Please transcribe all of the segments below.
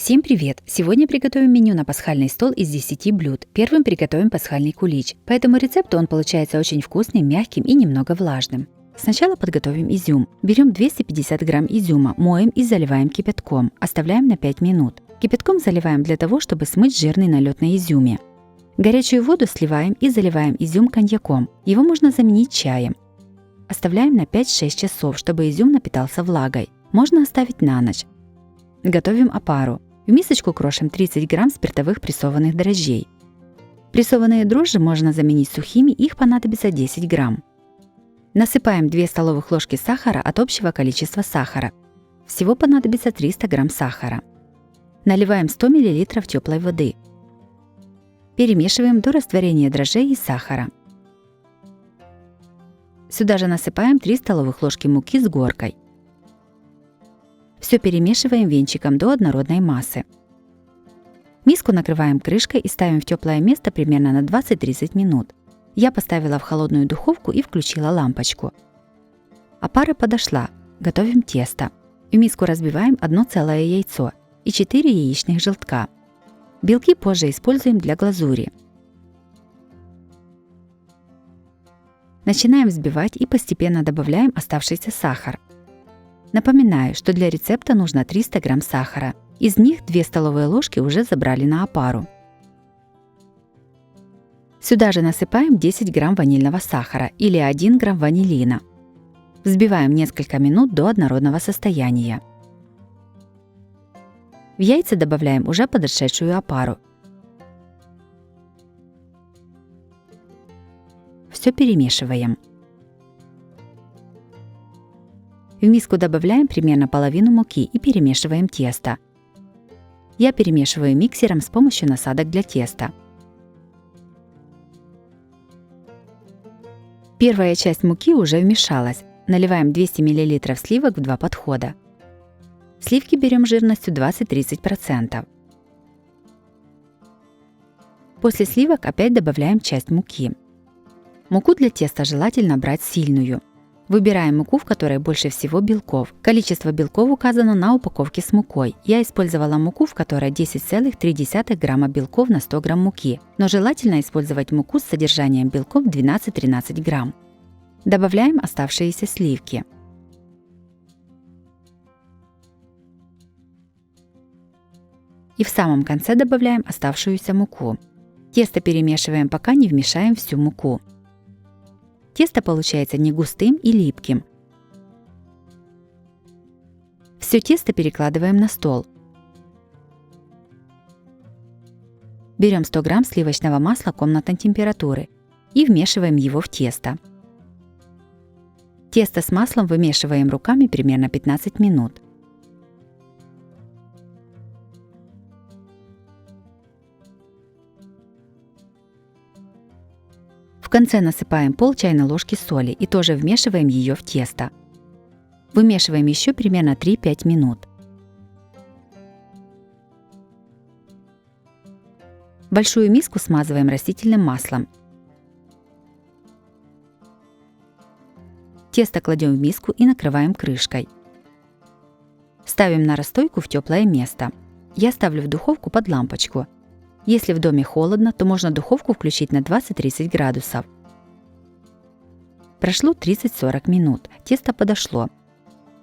Всем привет! Сегодня приготовим меню на пасхальный стол из 10 блюд. Первым приготовим пасхальный кулич. По этому рецепту он получается очень вкусным, мягким и немного влажным. Сначала подготовим изюм. Берем 250 грамм изюма, моем и заливаем кипятком. Оставляем на 5 минут. Кипятком заливаем для того, чтобы смыть жирный налет на изюме. Горячую воду сливаем и заливаем изюм коньяком. Его можно заменить чаем. Оставляем на 5-6 часов, чтобы изюм напитался влагой. Можно оставить на ночь. Готовим опару. В мисочку крошим 30 грамм спиртовых прессованных дрожжей. Прессованные дрожжи можно заменить сухими, их понадобится 10 грамм. Насыпаем 2 столовых ложки сахара от общего количества сахара. Всего понадобится 300 грамм сахара. Наливаем 100 мл теплой воды. Перемешиваем до растворения дрожжей и сахара. Сюда же насыпаем 3 столовых ложки муки с горкой. Все перемешиваем венчиком до однородной массы. Миску накрываем крышкой и ставим в теплое место примерно на 20-30 минут. Я поставила в холодную духовку и включила лампочку. Опара подошла. Готовим тесто. В миску разбиваем 1 целое яйцо и 4 яичных желтка. Белки позже используем для глазури. Начинаем взбивать и постепенно добавляем оставшийся сахар. Напоминаю, что для рецепта нужно 300 грамм сахара. Из них 2 столовые ложки уже забрали на опару. Сюда же насыпаем 10 грамм ванильного сахара или 1 грамм ванилина. Взбиваем несколько минут до однородного состояния. В яйца добавляем уже подошедшую опару. Все перемешиваем. В миску добавляем примерно половину муки и перемешиваем тесто. Я перемешиваю миксером с помощью насадок для теста. Первая часть муки уже вмешалась. Наливаем 200 мл сливок в 2 подхода. Сливки берем жирностью 20-30%. После сливок опять добавляем часть муки. Муку для теста желательно брать сильную. Выбираем муку, в которой больше всего белков. Количество белков указано на упаковке с мукой. Я использовала муку, в которой 10,3 грамма белков на 100 грамм муки, но желательно использовать муку с содержанием белков 12-13 грамм. Добавляем оставшиеся сливки. И в самом конце добавляем оставшуюся муку. Тесто перемешиваем, пока не вмешаем всю муку. Тесто получается не густым и липким. Все тесто перекладываем на стол. Берем 100 грамм сливочного масла комнатной температуры и вмешиваем его в тесто. Тесто с маслом вымешиваем руками примерно 15 минут. В конце насыпаем пол чайной ложки соли и тоже вмешиваем ее в тесто. Вымешиваем еще примерно 3-5 минут. Большую миску смазываем растительным маслом. Тесто кладем в миску и накрываем крышкой. Ставим на расстойку в теплое место. Я ставлю в духовку под лампочку. Если в доме холодно, то можно духовку включить на 20-30 градусов. Прошло 30-40 минут. Тесто подошло.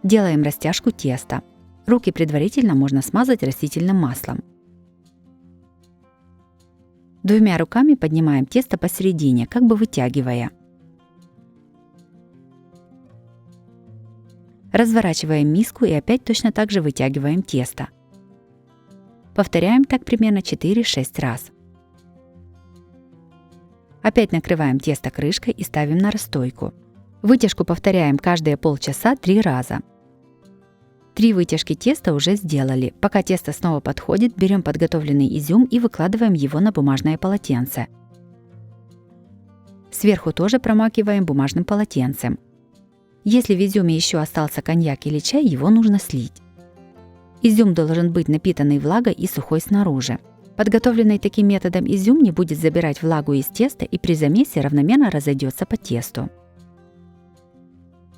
Делаем растяжку теста. Руки предварительно можно смазать растительным маслом. 2 руками поднимаем тесто посередине, как бы вытягивая. Разворачиваем миску и опять точно так же вытягиваем тесто. Повторяем так примерно 4-6 раз. Опять накрываем тесто крышкой и ставим на расстойку. Вытяжку повторяем каждые полчаса 3 раза. 3 вытяжки теста уже сделали. Пока тесто снова подходит, берем подготовленный изюм и выкладываем его на бумажное полотенце. Сверху тоже промакиваем бумажным полотенцем. Если в изюме еще остался коньяк или чай, его нужно слить. Изюм должен быть напитанный влагой и сухой снаружи. Подготовленный таким методом изюм не будет забирать влагу из теста и при замесе равномерно разойдется по тесту.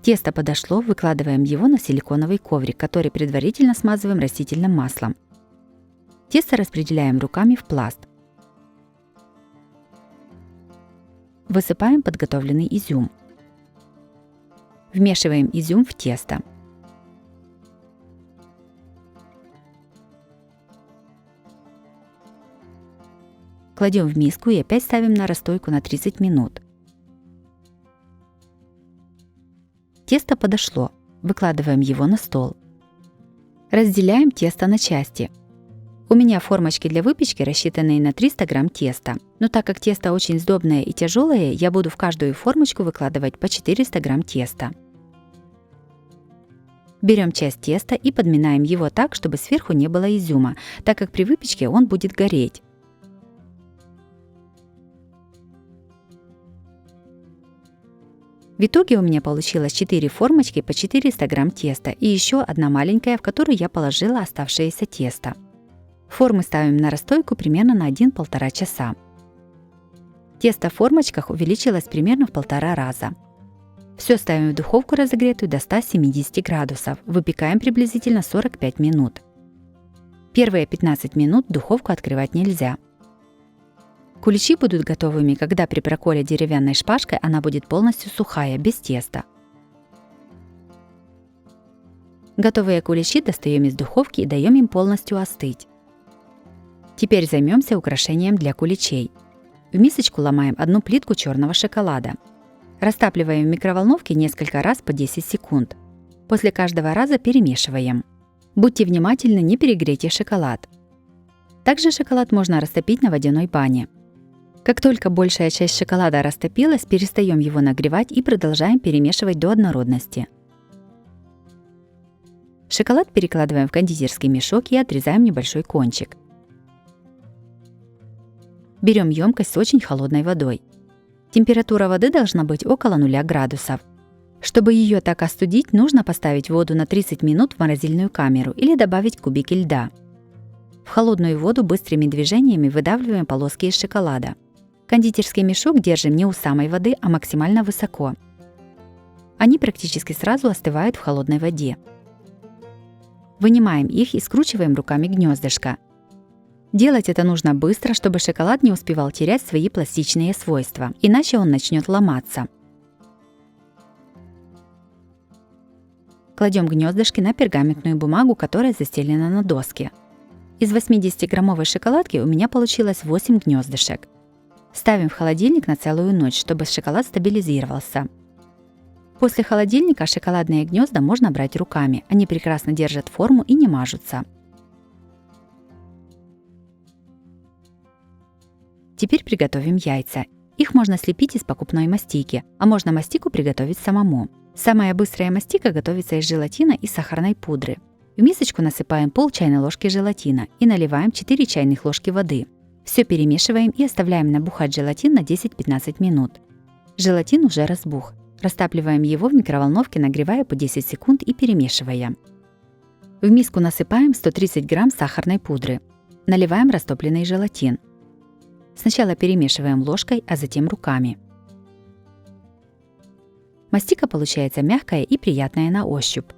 Тесто подошло, выкладываем его на силиконовый коврик, который предварительно смазываем растительным маслом. Тесто распределяем руками в пласт. Высыпаем подготовленный изюм. Вмешиваем изюм в тесто. Кладем в миску и опять ставим на расстойку на 30 минут. Тесто подошло. Выкладываем его на стол. Разделяем тесто на части. У меня формочки для выпечки, рассчитанные на 300 грамм теста. Но так как тесто очень сдобное и тяжелое, я буду в каждую формочку выкладывать по 400 грамм теста. Берем часть теста и подминаем его так, чтобы сверху не было изюма, так как при выпечке он будет гореть. В итоге у меня получилось 4 формочки по 400 грамм теста и еще одна маленькая, в которую я положила оставшееся тесто. Формы ставим на расстойку примерно на 1–1,5 часа. Тесто в формочках увеличилось примерно в 1,5 раза. Все ставим в духовку разогретую до 170 градусов. Выпекаем приблизительно 45 минут. Первые 15 минут духовку открывать нельзя. Куличи будут готовыми, когда при проколе деревянной шпажкой она будет полностью сухая, без теста. Готовые куличи достаем из духовки и даем им полностью остыть. Теперь займемся украшением для куличей. В мисочку ломаем одну плитку черного шоколада. Растапливаем в микроволновке несколько раз по 10 секунд. После каждого раза перемешиваем. Будьте внимательны, не перегрейте шоколад. Также шоколад можно растопить на водяной бане. Как только большая часть шоколада растопилась, перестаем его нагревать и продолжаем перемешивать до однородности. Шоколад перекладываем в кондитерский мешок и отрезаем небольшой кончик. Берем емкость с очень холодной водой. Температура воды должна быть около 0 градусов. Чтобы ее так остудить, нужно поставить воду на 30 минут в морозильную камеру или добавить кубики льда. В холодную воду быстрыми движениями выдавливаем полоски из шоколада. Кондитерский мешок держим не у самой воды, а максимально высоко. Они практически сразу остывают в холодной воде. Вынимаем их и скручиваем руками гнездышко. Делать это нужно быстро, чтобы шоколад не успевал терять свои пластичные свойства, иначе он начнет ломаться. Кладем гнездышки на пергаментную бумагу, которая застелена на доске. Из 80-граммовой шоколадки у меня получилось 8 гнездышек. Ставим в холодильник на целую ночь, чтобы шоколад стабилизировался. После холодильника шоколадные гнезда можно брать руками, они прекрасно держат форму и не мажутся. Теперь приготовим яйца. Их можно слепить из покупной мастики, а можно мастику приготовить самому. Самая быстрая мастика готовится из желатина и сахарной пудры. В мисочку насыпаем пол чайной ложки желатина и наливаем 4 чайных ложки воды. Все перемешиваем и оставляем набухать желатин на 10–15 минут. Желатин уже разбух. Растапливаем его в микроволновке, нагревая по 10 секунд и перемешивая. В миску насыпаем 130 грамм сахарной пудры. Наливаем растопленный желатин. Сначала перемешиваем ложкой, а затем руками. Мастика получается мягкая и приятная на ощупь.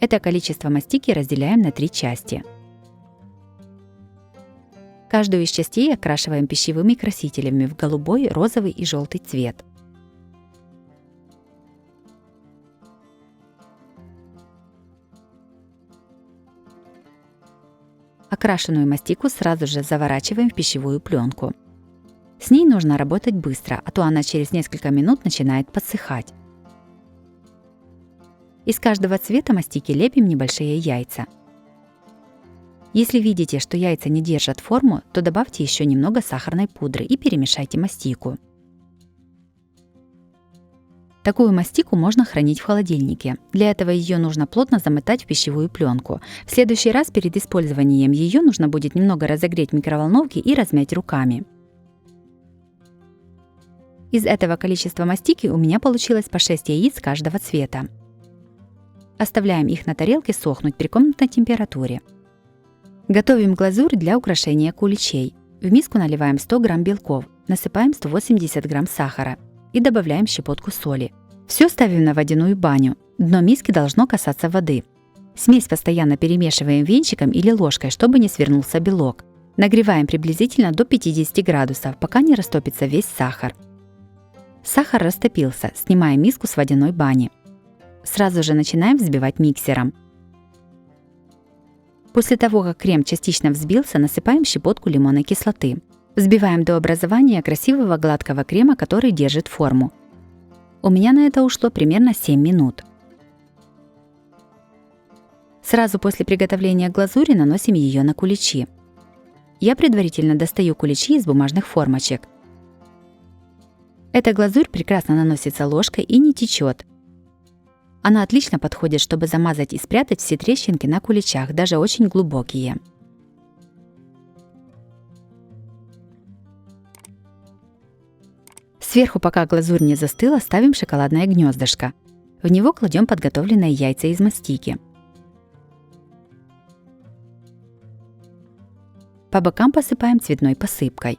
Это количество мастики разделяем на 3 части. Каждую из частей окрашиваем пищевыми красителями в голубой, розовый и желтый цвет. Окрашенную мастику сразу же заворачиваем в пищевую пленку. С ней нужно работать быстро, а то она через несколько минут начинает подсыхать. Из каждого цвета мастики лепим небольшие яйца. Если видите, что яйца не держат форму, то добавьте еще немного сахарной пудры и перемешайте мастику. Такую мастику можно хранить в холодильнике. Для этого ее нужно плотно замотать в пищевую пленку. В следующий раз перед использованием ее нужно будет немного разогреть в микроволновке и размять руками. Из этого количества мастики у меня получилось по 6 яиц каждого цвета. Оставляем их на тарелке сохнуть при комнатной температуре. Готовим глазурь для украшения куличей. В миску наливаем 100 грамм белков, насыпаем 180 грамм сахара и добавляем щепотку соли. Все ставим на водяную баню. Дно миски должно касаться воды. Смесь постоянно перемешиваем венчиком или ложкой, чтобы не свернулся белок. Нагреваем приблизительно до 50 градусов, пока не растопится весь сахар. Сахар растопился, снимаем миску с водяной бани. Сразу же начинаем взбивать миксером. После того, как крем частично взбился, насыпаем щепотку лимонной кислоты. Взбиваем до образования красивого гладкого крема, который держит форму. У меня на это ушло примерно 7 минут. Сразу после приготовления глазури наносим ее на куличи. Я предварительно достаю куличи из бумажных формочек. Эта глазурь прекрасно наносится ложкой и не течет. Она отлично подходит, чтобы замазать и спрятать все трещинки на куличах, даже очень глубокие. Сверху, пока глазурь не застыла, ставим шоколадное гнездышко. В него кладем подготовленные яйца из мастики. По бокам посыпаем цветной посыпкой.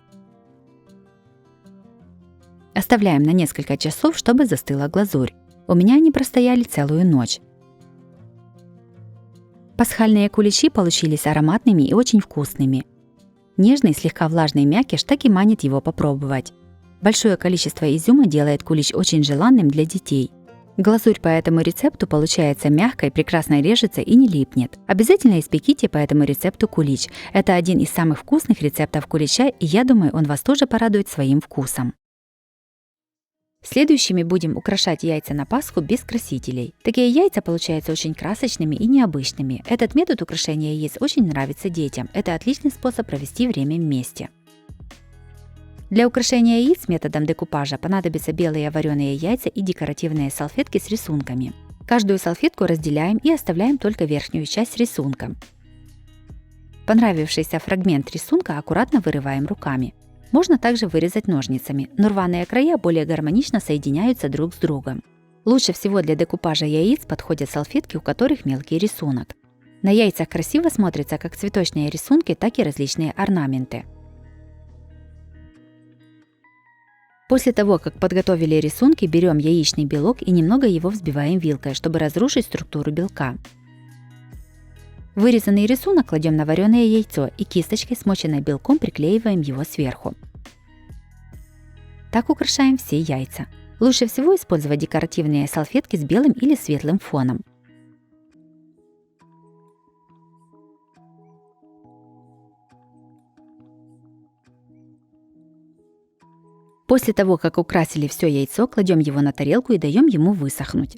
Оставляем на несколько часов, чтобы застыла глазурь. У меня они простояли целую ночь. Пасхальные куличи получились ароматными и очень вкусными. Нежный, слегка влажный мякиш так и манит его попробовать. Большое количество изюма делает кулич очень желанным для детей. Глазурь по этому рецепту получается мягкой, прекрасно режется и не липнет. Обязательно испеките по этому рецепту кулич. Это один из самых вкусных рецептов кулича, и я думаю, он вас тоже порадует своим вкусом. Следующими будем украшать яйца на Пасху без красителей. Такие яйца получаются очень красочными и необычными. Этот метод украшения яиц очень нравится детям. Это отличный способ провести время вместе. Для украшения яиц методом декупажа понадобятся белые вареные яйца и декоративные салфетки с рисунками. Каждую салфетку разделяем и оставляем только верхнюю часть с рисунком. Понравившийся фрагмент рисунка аккуратно вырываем руками. Можно также вырезать ножницами, но рваные края более гармонично соединяются друг с другом. Лучше всего для декупажа яиц подходят салфетки, у которых мелкий рисунок. На яйцах красиво смотрятся как цветочные рисунки, так и различные орнаменты. После того, как подготовили рисунки, берем яичный белок и немного его взбиваем вилкой, чтобы разрушить структуру белка. Вырезанный рисунок кладем на вареное яйцо и кисточкой, смоченной белком, приклеиваем его сверху. Так украшаем все яйца. Лучше всего использовать декоративные салфетки с белым или светлым фоном. После того, как украсили все яйцо, кладем его на тарелку и даем ему высохнуть.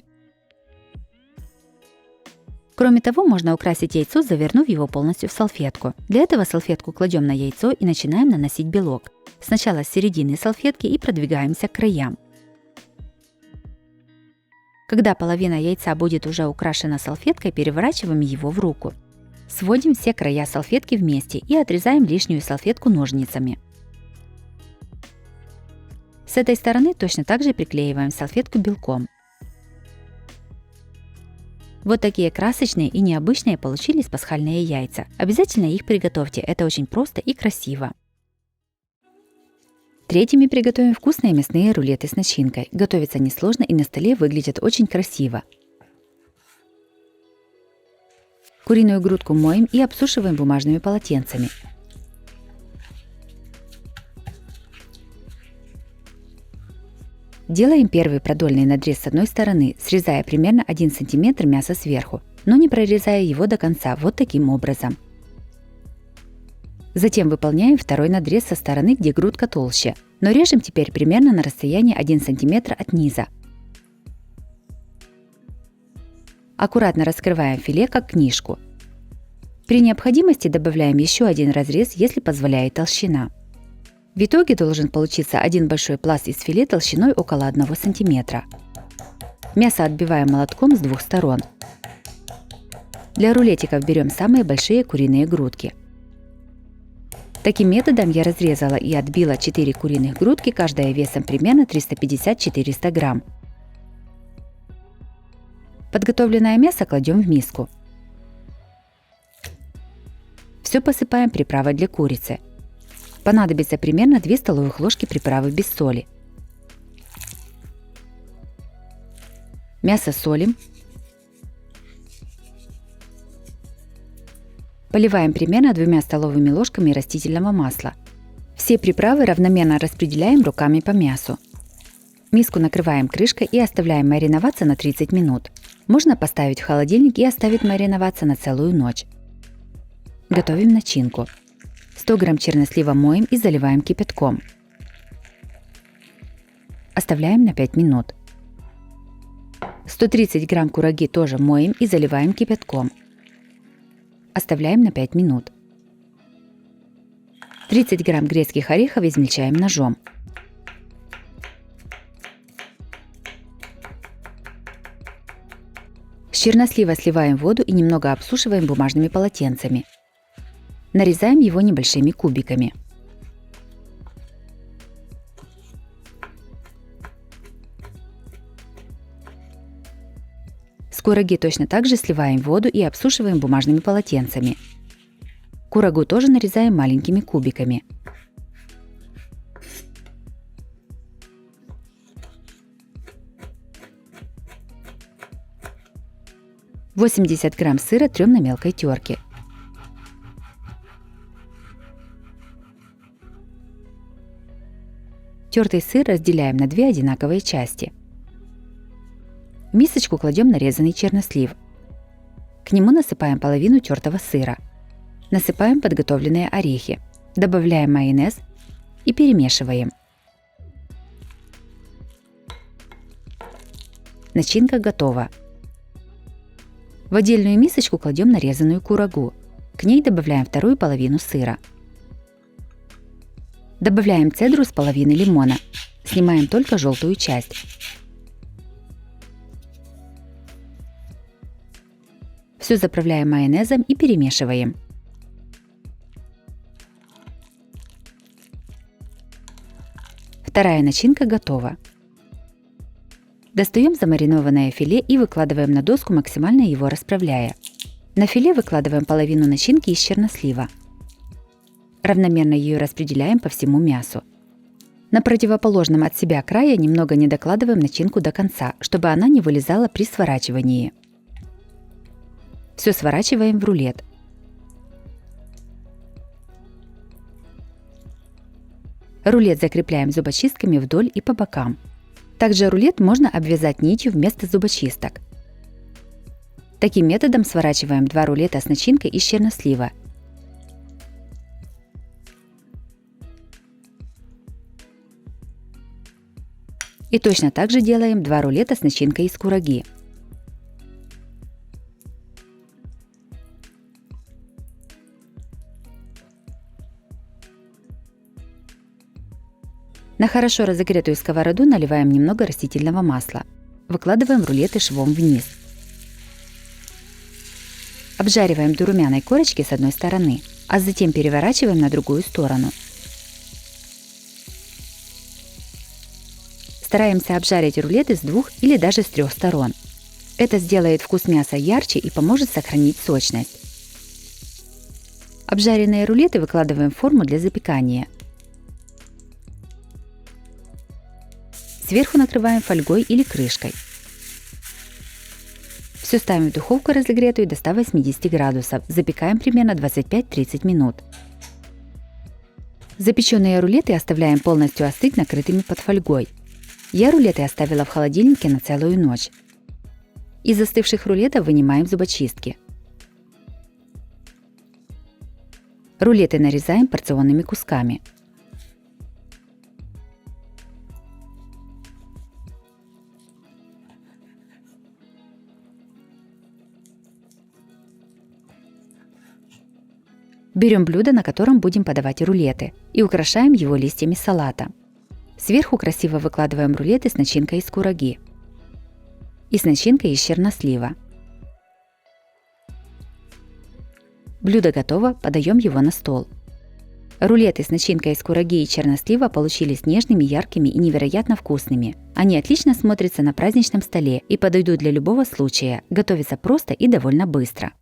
Кроме того, можно украсить яйцо, завернув его полностью в салфетку. Для этого салфетку кладем на яйцо и начинаем наносить белок. Сначала с середины салфетки и продвигаемся к краям. Когда половина яйца будет уже украшена салфеткой, переворачиваем его в руку. Сводим все края салфетки вместе и отрезаем лишнюю салфетку ножницами. С этой стороны точно так же приклеиваем салфетку белком. Вот такие красочные и необычные получились пасхальные яйца. Обязательно их приготовьте, это очень просто и красиво. Третьими приготовим вкусные мясные рулеты с начинкой. Готовится несложно и на столе выглядят очень красиво. Куриную грудку моем и обсушиваем бумажными полотенцами. Делаем первый продольный надрез с одной стороны, срезая примерно 1 см мяса сверху, но не прорезая его до конца, вот таким образом. Затем выполняем второй надрез со стороны, где грудка толще, но режем теперь примерно на расстоянии 1 см от низа. Аккуратно раскрываем филе как книжку. При необходимости добавляем еще один разрез, если позволяет толщина. В итоге должен получиться один большой пласт из филе толщиной около 1 см. Мясо отбиваем молотком с двух сторон. Для рулетиков берем самые большие куриные грудки. Таким методом я разрезала и отбила 4 куриных грудки, каждая весом примерно 350-400 грамм. Подготовленное мясо кладем в миску. Все посыпаем приправой для курицы. Понадобится примерно 2 столовых ложки приправы без соли. Мясо солим. Поливаем примерно 2 столовыми ложками растительного масла. Все приправы равномерно распределяем руками по мясу. Миску накрываем крышкой и оставляем мариноваться на 30 минут. Можно поставить в холодильник и оставить мариноваться на целую ночь. Готовим начинку. 100 грамм чернослива моем и заливаем кипятком. Оставляем на 5 минут. 130 грамм кураги тоже моем и заливаем кипятком. Оставляем на 5 минут. 30 грамм грецких орехов измельчаем ножом. С чернослива сливаем воду и немного обсушиваем бумажными полотенцами. Нарезаем его небольшими кубиками. С кураги точно так же сливаем воду и обсушиваем бумажными полотенцами. Курагу тоже нарезаем маленькими кубиками. – 80 грамм сыра трем на мелкой терке. Тертый сыр разделяем на 2 одинаковые части. В мисочку кладем нарезанный чернослив. К нему насыпаем половину тертого сыра. Насыпаем подготовленные орехи. Добавляем майонез и перемешиваем. Начинка готова. В отдельную мисочку кладем нарезанную курагу. К ней добавляем вторую половину сыра. Добавляем цедру с половины лимона. Снимаем только желтую часть. Все заправляем майонезом и перемешиваем. Вторая начинка готова. Достаем замаринованное филе и выкладываем на доску, максимально его расправляя. На филе выкладываем половину начинки из чернослива. Равномерно ее распределяем по всему мясу. На противоположном от себя крае немного не докладываем начинку до конца, чтобы она не вылезала при сворачивании. Все сворачиваем в рулет. Рулет закрепляем зубочистками вдоль и по бокам. Также рулет можно обвязать нитью вместо зубочисток. Таким методом сворачиваем 2 рулета с начинкой из чернослива. И точно так же делаем 2 рулета с начинкой из кураги. На хорошо разогретую сковороду наливаем немного растительного масла. Выкладываем рулеты швом вниз. Обжариваем до румяной корочки с одной стороны, а затем переворачиваем на другую сторону. Стараемся обжарить рулеты с 2 или даже с 3 сторон. Это сделает вкус мяса ярче и поможет сохранить сочность. Обжаренные рулеты выкладываем в форму для запекания. Сверху накрываем фольгой или крышкой. Все ставим в духовку разогретую до 180 градусов. Запекаем примерно 25-30 минут. Запеченные рулеты оставляем полностью остыть накрытыми под фольгой. Я рулеты оставила в холодильнике на целую ночь. Из застывших рулетов вынимаем зубочистки. Рулеты нарезаем порционными кусками. Берем блюдо, на котором будем подавать рулеты, и украшаем его листьями салата. Сверху красиво выкладываем рулеты с начинкой из кураги и с начинкой из чернослива. Блюдо готово, подаем его на стол. Рулеты с начинкой из кураги и чернослива получились нежными, яркими и невероятно вкусными. Они отлично смотрятся на праздничном столе и подойдут для любого случая, готовятся просто и довольно быстро.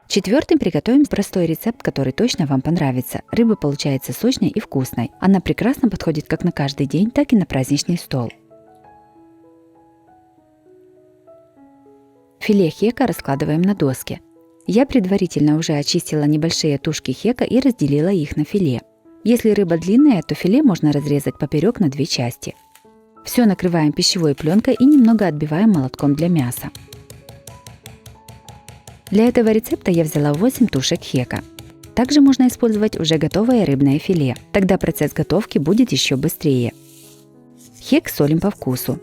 Четвертым приготовим простой рецепт, который точно вам понравится. Рыба получается сочной и вкусной. Она прекрасно подходит как на каждый день, так и на праздничный стол. Филе хека раскладываем на доске. Я предварительно уже очистила небольшие тушки хека и разделила их на филе. Если рыба длинная, то филе можно разрезать поперек на 2 части. Все накрываем пищевой пленкой и немного отбиваем молотком для мяса. Для этого рецепта я взяла 8 тушек хека. Также можно использовать уже готовое рыбное филе, тогда процесс готовки будет еще быстрее. Хек солим по вкусу.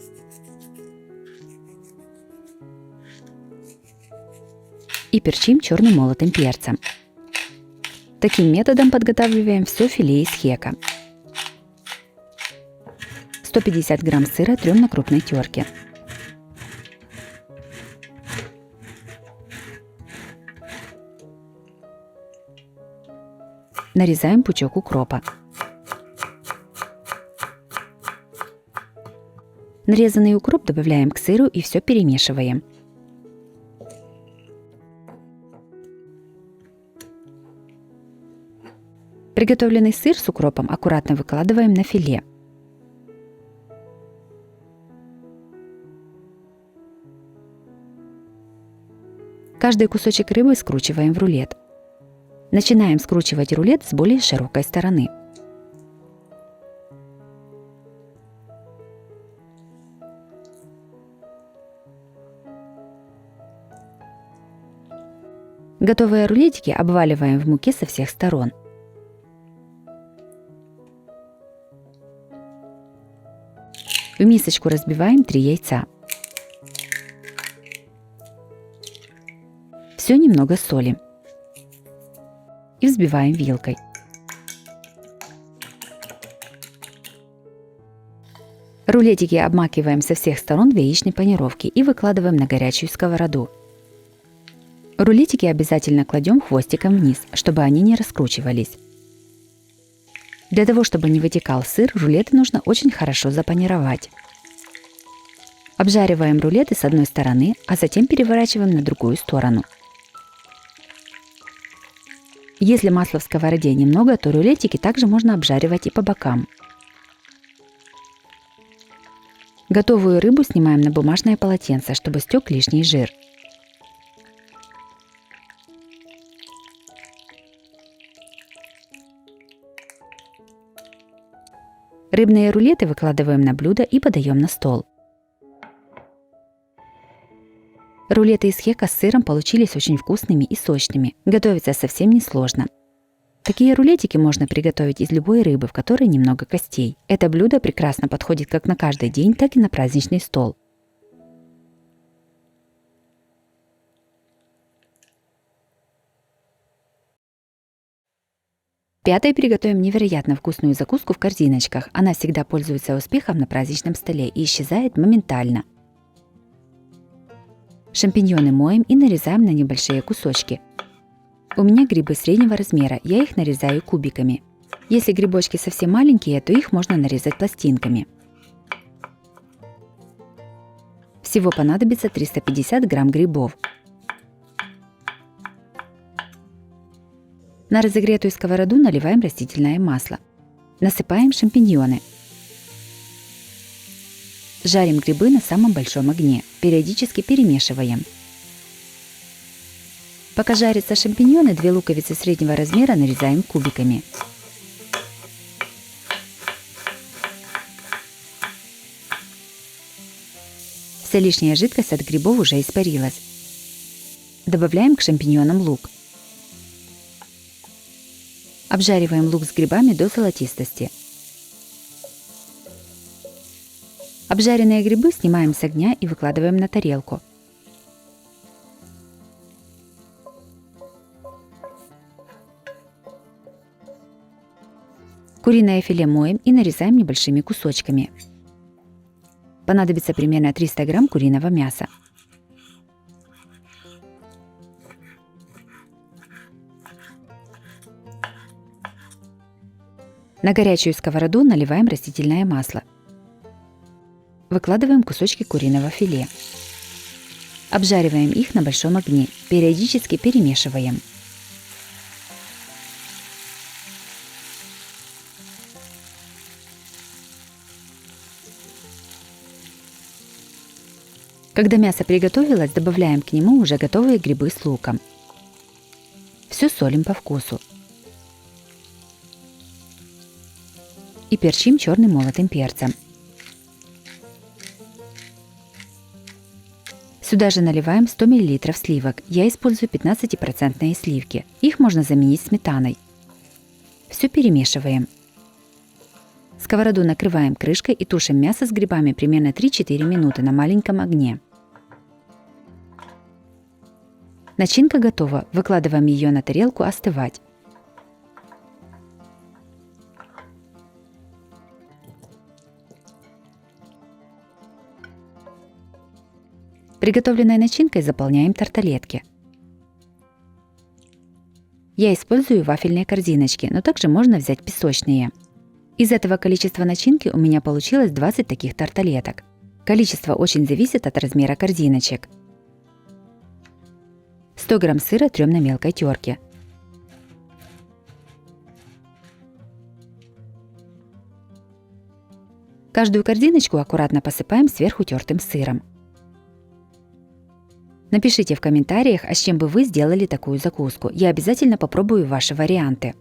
И перчим черным молотым перцем. Таким методом подготавливаем все филе из хека. 150 грамм сыра трем на крупной терке. Нарезаем пучок укропа. Нарезанный укроп добавляем к сыру и все перемешиваем. Приготовленный сыр с укропом аккуратно выкладываем на филе. Каждый кусочек рыбы скручиваем в рулет. Начинаем скручивать рулет с более широкой стороны. Готовые рулетики обваливаем в муке со всех сторон. В мисочку разбиваем 3 яйца. Все немного солим. И взбиваем вилкой. Рулетики обмакиваем со всех сторон в яичной панировке и выкладываем на горячую сковороду. Рулетики обязательно кладем хвостиком вниз, чтобы они не раскручивались. Для того, чтобы не вытекал сыр, рулеты нужно очень хорошо запанировать. Обжариваем рулеты с одной стороны, а затем переворачиваем на другую сторону. Если масла в сковороде немного, то рулетики также можно обжаривать и по бокам. Готовую рыбу снимаем на бумажное полотенце, чтобы стек лишний жир. Рыбные рулеты выкладываем на блюдо и подаем на стол. Рулеты из хека с сыром получились очень вкусными и сочными. Готовится совсем несложно. Такие рулетики можно приготовить из любой рыбы, в которой немного костей. Это блюдо прекрасно подходит как на каждый день, так и на праздничный стол. Пятое, приготовим невероятно вкусную закуску в корзиночках. Она всегда пользуется успехом на праздничном столе и исчезает моментально. Шампиньоны моем и нарезаем на небольшие кусочки. У меня грибы среднего размера, я их нарезаю кубиками. Если грибочки совсем маленькие, то их можно нарезать пластинками. Всего понадобится 350 грамм грибов. На разогретую сковороду наливаем растительное масло. Насыпаем шампиньоны. Жарим грибы на самом большом огне. Периодически перемешиваем. Пока жарятся шампиньоны, 2 луковицы среднего размера нарезаем кубиками. Вся лишняя жидкость от грибов уже испарилась. Добавляем к шампиньонам лук. Обжариваем лук с грибами до золотистости. Обжаренные грибы снимаем с огня и выкладываем на тарелку. Куриное филе моем и нарезаем небольшими кусочками. Понадобится примерно 300 грамм куриного мяса. На горячую сковороду наливаем растительное масло. Выкладываем кусочки куриного филе. Обжариваем их на большом огне, периодически перемешиваем. Когда мясо приготовилось, добавляем к нему уже готовые грибы с луком. Все солим по вкусу. И перчим черным молотым перцем. Сюда же наливаем 100 мл сливок. Я использую 15% сливки. Их можно заменить сметаной. Все перемешиваем. Сковороду накрываем крышкой и тушим мясо с грибами примерно 3-4 минуты на маленьком огне. Начинка готова. Выкладываем ее на тарелку остывать. Приготовленной начинкой заполняем тарталетки. Я использую вафельные корзиночки, но также можно взять песочные. Из этого количества начинки у меня получилось 20 таких тарталеток. Количество очень зависит от размера корзиночек. 100 грамм сыра трем на мелкой терке. Каждую корзиночку аккуратно посыпаем сверху тертым сыром. Напишите в комментариях, а с чем бы вы сделали такую закуску. Я обязательно попробую ваши варианты.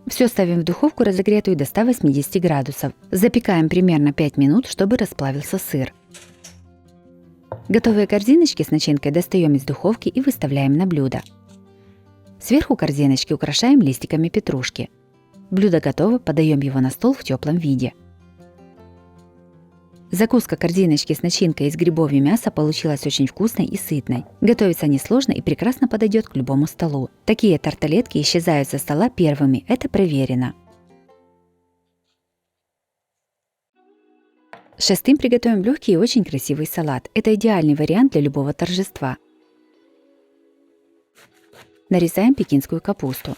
Все ставим в духовку, разогретую до 180 градусов. Запекаем примерно 5 минут, чтобы расплавился сыр. Готовые корзиночки с начинкой достаем из духовки и выставляем на блюдо. Сверху корзиночки украшаем листиками петрушки. Блюдо готово, подаем его на стол в теплом виде. Закуска корзиночки с начинкой из грибов и мяса получилась очень вкусной и сытной. Готовится несложно и прекрасно подойдет к любому столу. Такие тарталетки исчезают со стола первыми, это проверено. Шестым приготовим легкий и очень красивый салат. Это идеальный вариант для любого торжества. Нарезаем пекинскую капусту.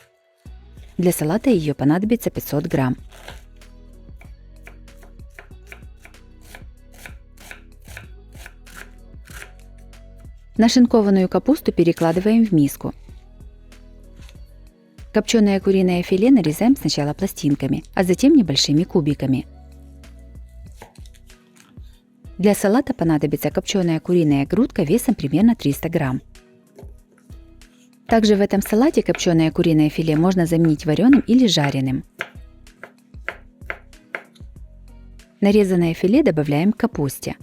Для салата ее понадобится 500 грамм. Нашинкованную капусту перекладываем в миску. Копченое куриное филе нарезаем сначала пластинками, а затем небольшими кубиками. Для салата понадобится копченая куриная грудка весом примерно 300 грамм. Также в этом салате копченое куриное филе можно заменить вареным или жареным. Нарезанное филе добавляем к капусте.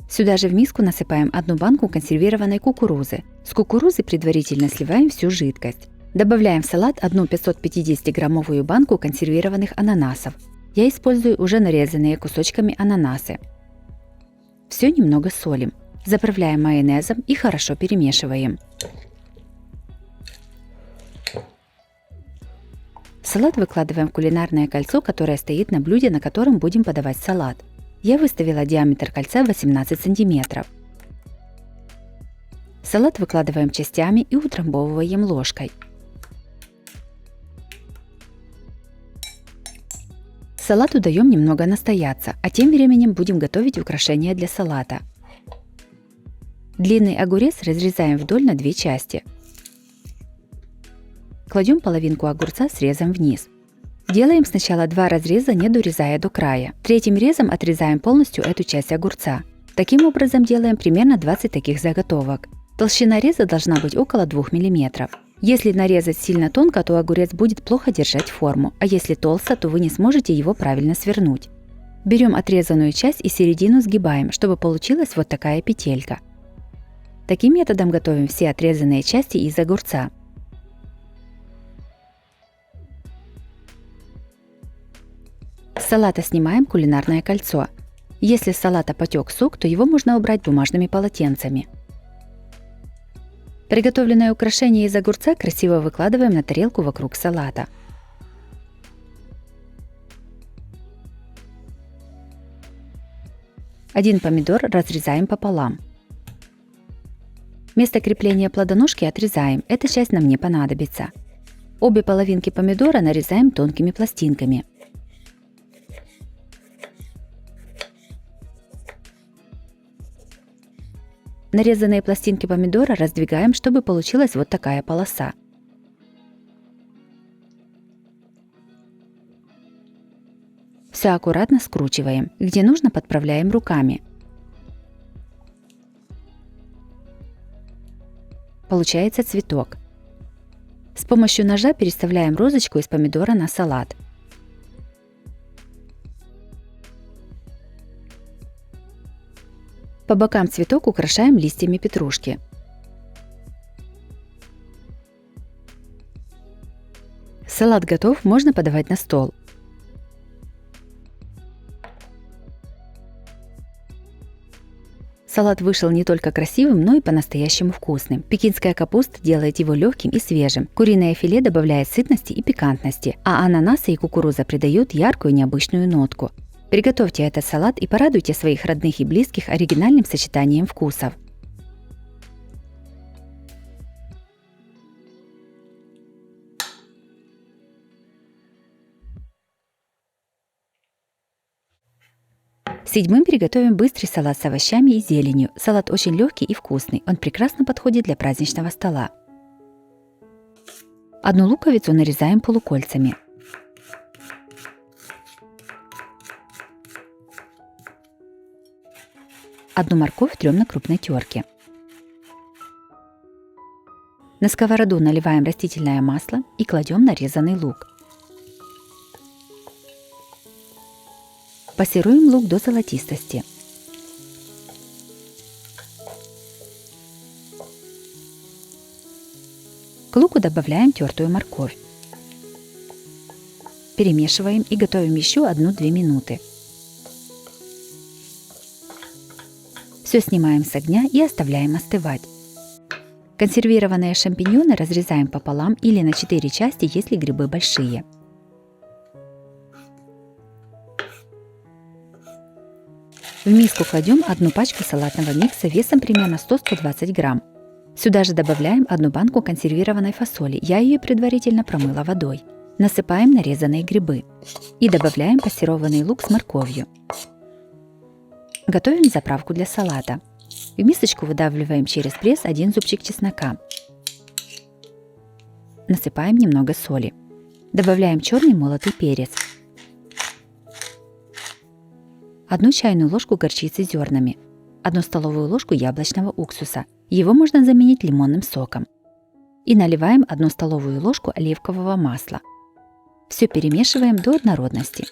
Сюда же в миску насыпаем 1 банку консервированной кукурузы. С кукурузы предварительно сливаем всю жидкость. Добавляем в салат 1 550-граммовую банку консервированных ананасов. Я использую уже нарезанные кусочками ананасы. Все немного солим. Заправляем майонезом и хорошо перемешиваем. Салат выкладываем в кулинарное кольцо, которое стоит на блюде, на котором будем подавать салат. Я выставила диаметр кольца 18 см. Салат выкладываем частями и утрамбовываем ложкой. Салату даем немного настояться, а тем временем будем готовить украшения для салата. Длинный огурец разрезаем вдоль на 2 части. Кладем половинку огурца срезом вниз. Делаем сначала 2 разреза, не дорезая до края. Третьим резом отрезаем полностью эту часть огурца. Таким образом делаем примерно 20 таких заготовок. Толщина реза должна быть около 2 мм. Если нарезать сильно тонко, то огурец будет плохо держать форму, а если толсто, то вы не сможете его правильно свернуть. Берем отрезанную часть и середину сгибаем, чтобы получилась вот такая петелька. Таким методом готовим все отрезанные части из огурца. С салата снимаем кулинарное кольцо. Если с салата потек сок, то его можно убрать бумажными полотенцами. Приготовленное украшение из огурца красиво выкладываем на тарелку вокруг салата. Один помидор разрезаем пополам. Место крепления плодоножки отрезаем, эта часть нам не понадобится. Обе половинки помидора нарезаем тонкими пластинками. Нарезанные пластинки помидора раздвигаем, чтобы получилась вот такая полоса. Все аккуратно скручиваем. Где нужно, подправляем руками. Получается цветок. С помощью ножа переставляем розочку из помидора на салат. По бокам цветок украшаем листьями петрушки. Салат готов, можно подавать на стол. Салат вышел не только красивым, но и по-настоящему вкусным. Пекинская капуста делает его легким и свежим. Куриное филе добавляет сытности и пикантности, а ананасы и кукуруза придают яркую необычную нотку. Приготовьте этот салат и порадуйте своих родных и близких оригинальным сочетанием вкусов. Седьмым приготовим быстрый салат с овощами и зеленью. Салат очень легкий и вкусный, он прекрасно подходит для праздничного стола. Одну луковицу нарезаем полукольцами. Одну морковь трем на крупной терке. На сковороду наливаем растительное масло и кладем нарезанный лук. Пассируем лук до золотистости. К луку добавляем тертую морковь. Перемешиваем и готовим еще 1-2 минуты. Все снимаем с огня и оставляем остывать. Консервированные шампиньоны разрезаем пополам или на 4 части, если грибы большие. В миску кладем 1 пачку салатного микса весом примерно 100-120 грамм. Сюда же добавляем 1 банку консервированной фасоли, я ее предварительно промыла водой. Насыпаем нарезанные грибы и добавляем пассерованный лук с морковью. Готовим заправку для салата. В мисочку выдавливаем через пресс 1 зубчик чеснока. Насыпаем немного соли. Добавляем черный молотый перец. 1 чайную ложку горчицы с зернами, 1 столовую ложку яблочного уксуса. Его можно заменить лимонным соком. И наливаем 1 столовую ложку оливкового масла. Все перемешиваем до однородности.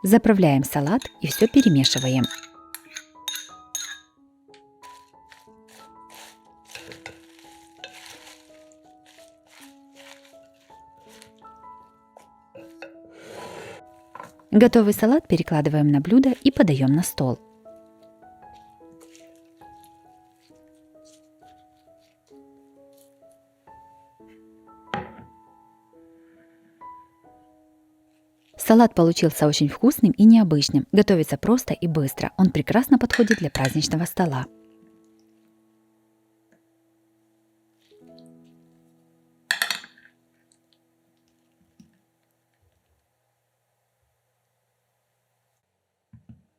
Заправляем салат и все перемешиваем. Готовый салат перекладываем на блюдо и подаем на стол. Салат получился очень вкусным и необычным. Готовится просто и быстро. Он прекрасно подходит для праздничного стола.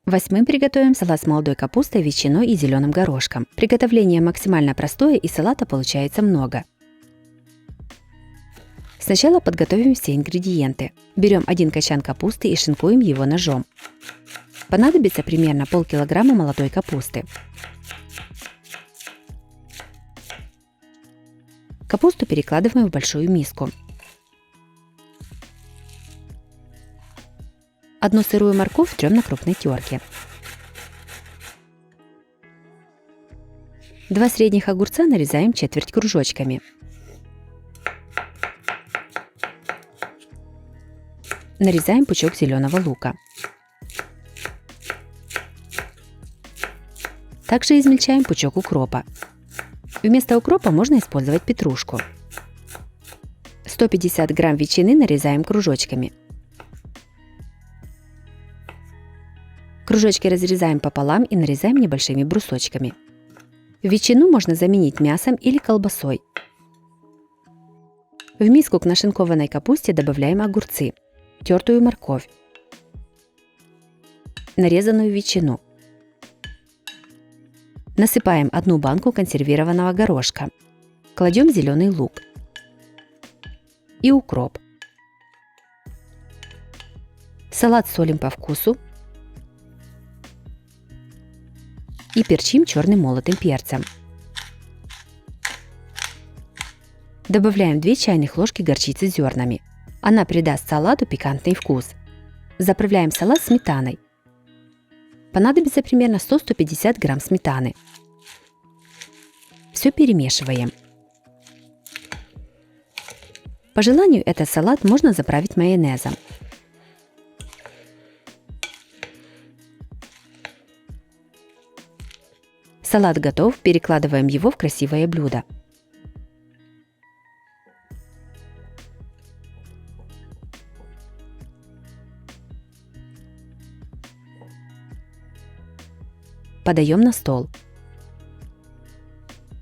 Восьмым приготовим салат с молодой капустой, ветчиной и зеленым горошком. Приготовление максимально простое и салата получается много. Сначала подготовим все ингредиенты. Берем 1 качан капусты и шинкуем его ножом. Понадобится примерно полкилограмма молодой капусты. Капусту перекладываем в большую миску. 1 сырую морковь трем на крупной терке. 2 средних огурца нарезаем четверть кружочками. Нарезаем пучок зеленого лука. Также измельчаем пучок укропа. Вместо укропа можно использовать петрушку. 150 грамм ветчины нарезаем кружочками. Кружочки разрезаем пополам и нарезаем небольшими брусочками. Ветчину можно заменить мясом или колбасой. В миску к нашинкованной капусте добавляем огурцы, тертую морковь, нарезанную ветчину. Насыпаем 1 банку консервированного горошка. Кладем зеленый лук и укроп. Салат солим по вкусу. и перчим черным молотым перцем. Добавляем 2 чайных ложки горчицы зернами. Она придаст салату пикантный вкус. Заправляем салат сметаной. Понадобится примерно 100-150 грамм сметаны. Все перемешиваем. По желанию этот салат можно заправить майонезом. Салат готов, перекладываем его в красивое блюдо. Подаем на стол.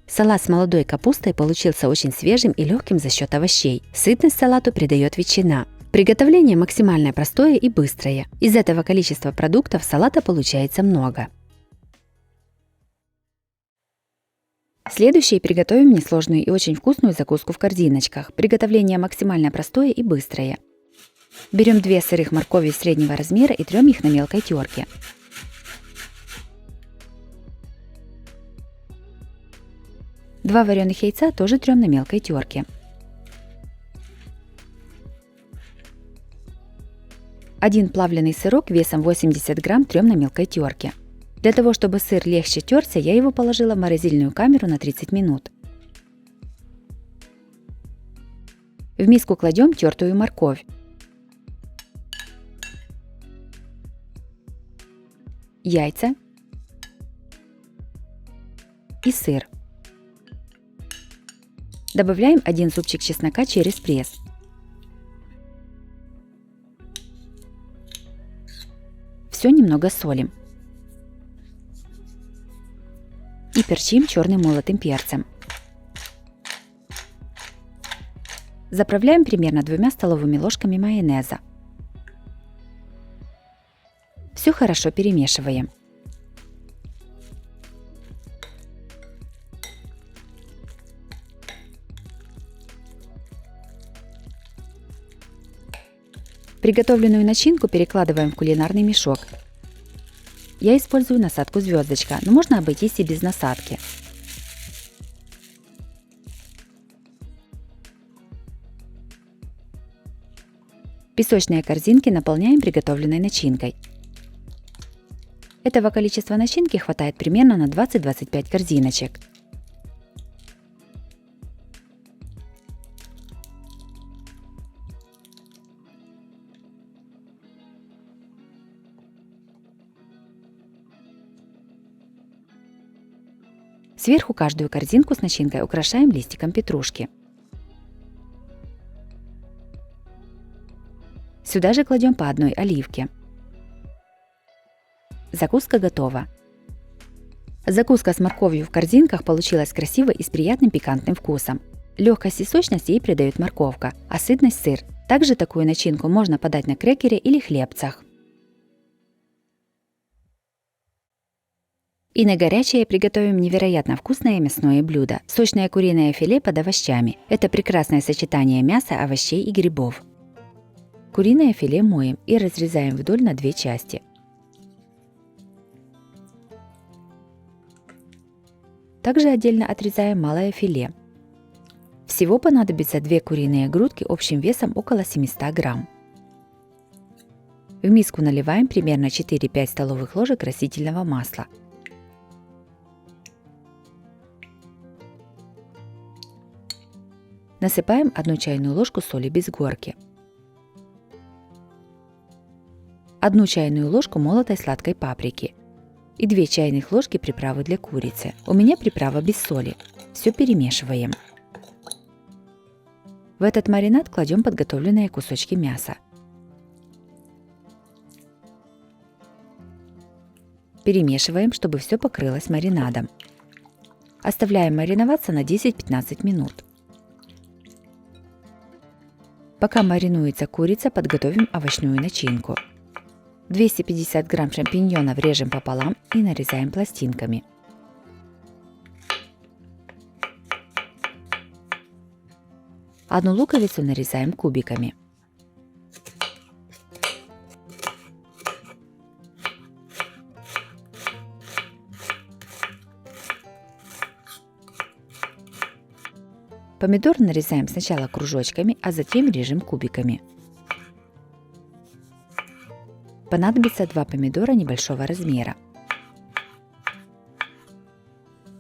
Салат с молодой капустой получился очень свежим и легким за счет овощей. Сытность салату придает ветчина. Приготовление максимально простое и быстрое. Из этого количества продуктов салата получается много. Следующее приготовим несложную и очень вкусную закуску в корзиночках. Приготовление максимально простое и быстрое. Берем 2 сырых моркови среднего размера и трем их на мелкой терке. Два вареных яйца тоже трем на мелкой терке. 1 плавленый сырок весом 80 грамм трем на мелкой терке. Для того, чтобы сыр легче терся, я его положила в морозильную камеру на 30 минут. В миску кладем тертую морковь. Яйца и сыр. Добавляем 1 зубчик чеснока через пресс. Все немного солим. И перчим черным молотым перцем. Заправляем примерно 2 столовыми ложками майонеза. Все хорошо перемешиваем. Приготовленную начинку перекладываем в кулинарный мешок. Я использую насадку звездочка, но можно обойтись и без насадки. Песочные корзинки наполняем приготовленной начинкой. Этого количества начинки хватает примерно на 20-25 корзиночек. Сверху каждую корзинку с начинкой украшаем листиком петрушки. Сюда же кладем по одной оливке. Закуска готова. Закуска с морковью в корзинках получилась красивой и с приятным пикантным вкусом. Легкость и сочность ей придает морковка, а сытность сыр. Также такую начинку можно подать на крекере или хлебцах. И на горячее приготовим невероятно вкусное мясное блюдо – сочное куриное филе под овощами. Это прекрасное сочетание мяса, овощей и грибов. Куриное филе моем и разрезаем вдоль на 2 части. Также отдельно отрезаем малое филе. Всего понадобится 2 куриные грудки общим весом около 700 грамм. В миску наливаем примерно 4-5 столовых ложек растительного масла. Насыпаем 1 чайную ложку соли без горки. 1 чайную ложку молотой сладкой паприки. И 2 чайных ложки приправы для курицы. У меня приправа без соли. Все перемешиваем. В этот маринад кладем подготовленные кусочки мяса. Перемешиваем, чтобы все покрылось маринадом. Оставляем мариноваться на 10-15 минут. Пока маринуется курица, подготовим овощную начинку. 250 грамм шампиньонов режем пополам и нарезаем пластинками. Одну луковицу нарезаем кубиками. Помидор нарезаем сначала кружочками, а затем режем кубиками. Понадобится 2 помидора небольшого размера.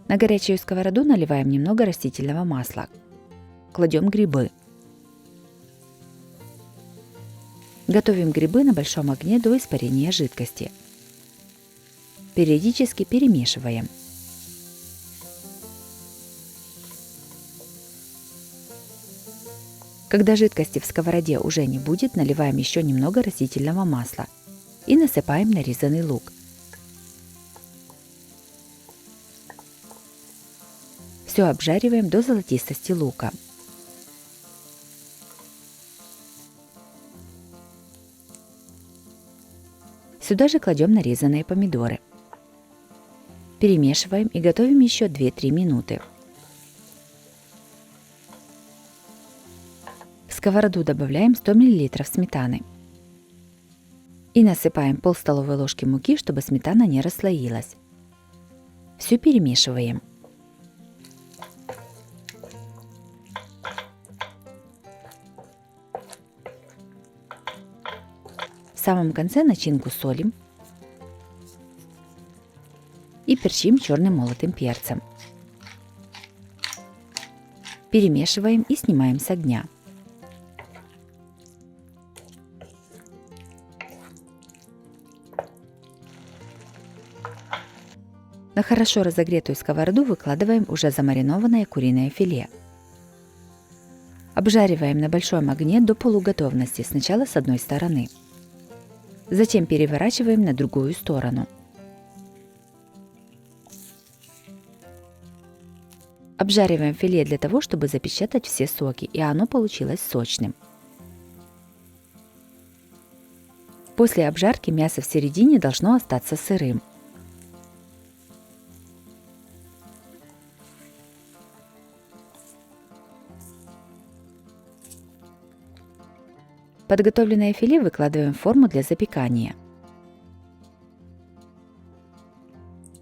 На горячую сковороду наливаем немного растительного масла. Кладем грибы. Готовим грибы на большом огне до испарения жидкости. Периодически перемешиваем. Когда жидкости в сковороде уже не будет, наливаем еще немного растительного масла и насыпаем нарезанный лук. Все обжариваем до золотистости лука. Сюда же кладем нарезанные помидоры. Перемешиваем и готовим еще 2-3 минуты. В сковороду добавляем 100 мл сметаны. И насыпаем пол столовой ложки муки, чтобы сметана не расслоилась. Все перемешиваем. В самом конце начинку солим и перчим черным молотым перцем. Перемешиваем и снимаем с огня. На хорошо разогретую сковороду выкладываем уже замаринованное куриное филе. Обжариваем на большом огне до полуготовности сначала с одной стороны. Затем переворачиваем на другую сторону. Обжариваем филе для того, чтобы запечатать все соки, и оно получилось сочным. После обжарки мясо в середине должно остаться сырым. Подготовленное филе выкладываем в форму для запекания.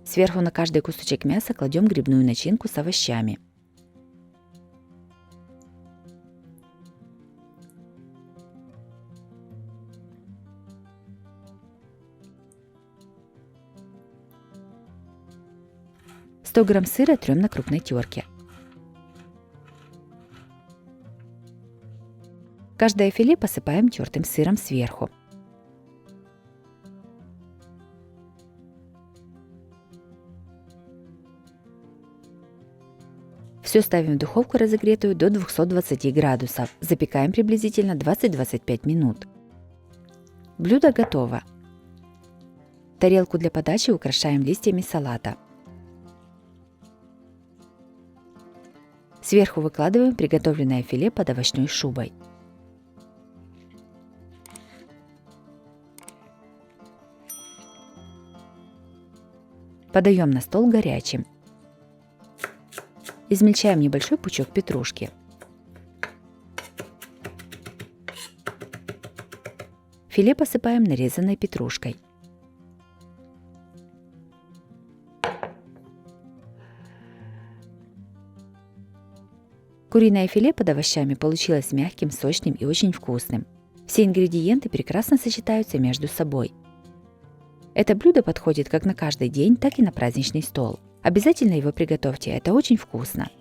Сверху на каждый кусочек мяса кладем грибную начинку с овощами. «100 грамм сыра трем на крупной терке. Каждое филе посыпаем тертым сыром сверху. Все ставим в духовку разогретую до 220 градусов. Запекаем приблизительно 20-25 минут. Блюдо готово. Тарелку для подачи украшаем листьями салата. Сверху выкладываем приготовленное филе под овощной шубой. Подаем на стол горячим. Измельчаем небольшой пучок петрушки. Филе посыпаем нарезанной петрушкой. Куриное филе под овощами получилось мягким, сочным и очень вкусным. Все ингредиенты прекрасно сочетаются между собой. Это блюдо подходит как на каждый день, так и на праздничный стол. Обязательно его приготовьте, это очень вкусно.